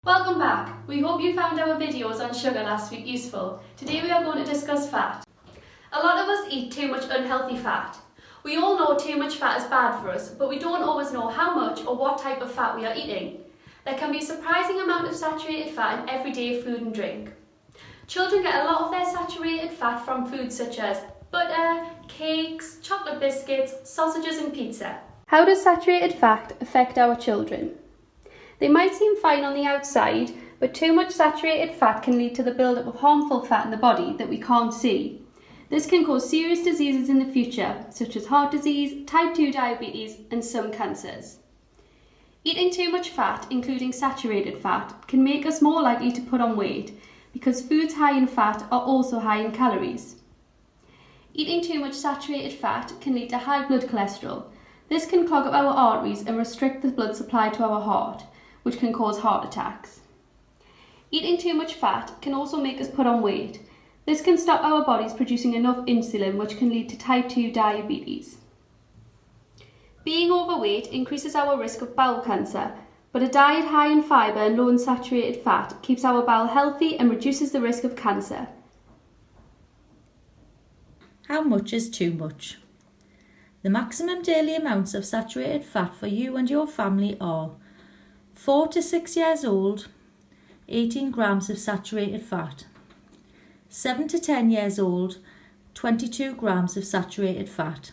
Welcome back. We hope you found our videos on sugar last week useful. Today we are going to discuss fat. A lot of us eat too much unhealthy fat. We all know too much fat is bad for us, but we don't always know how much or what type of fat we are eating. There can be a surprising amount of saturated fat in everyday food and drink. Children get a lot of their saturated fat from foods such as butter, cakes, chocolate biscuits, sausages and pizza. How does saturated fat affect our children? They might seem fine on the outside, but too much saturated fat can lead to the buildup of harmful fat in the body that we can't see. This can cause serious diseases in the future, such as heart disease, type 2 diabetes, and some cancers. Eating too much fat, including saturated fat, can make us more likely to put on weight, because foods high in fat are also high in calories. Eating too much saturated fat can lead to high blood cholesterol. This can clog up our arteries and restrict the blood supply to our heart, which can cause heart attacks. Eating too much fat can also make us put on weight. This can stop our bodies producing enough insulin, which can lead to type 2 diabetes. Being overweight increases our risk of bowel cancer, but a diet high in fibre and low in saturated fat keeps our bowel healthy and reduces the risk of cancer. How much is too much? The maximum daily amounts of saturated fat for you and your family are 4 to 6 years old, 18 grams of saturated fat. 7 to 10 years old, 22 grams of saturated fat.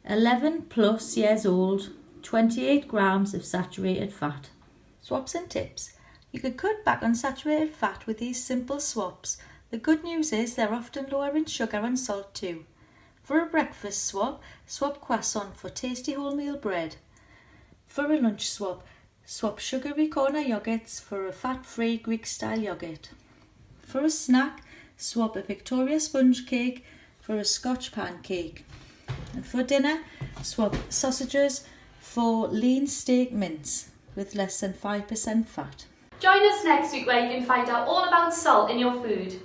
11 plus years old, 28 grams of saturated fat. Swaps and tips. You could cut back on saturated fat with these simple swaps. The good news is they're often lower in sugar and salt too. For a breakfast swap, swap croissant for tasty wholemeal bread. For a lunch swap sugary corner yogurts for a fat-free Greek-style yogurt. For a snack, swap a Victoria sponge cake for a Scotch pancake. And for dinner, swap sausages for lean steak mince with less than 5% fat. Join us next week where you can find out all about salt in your food.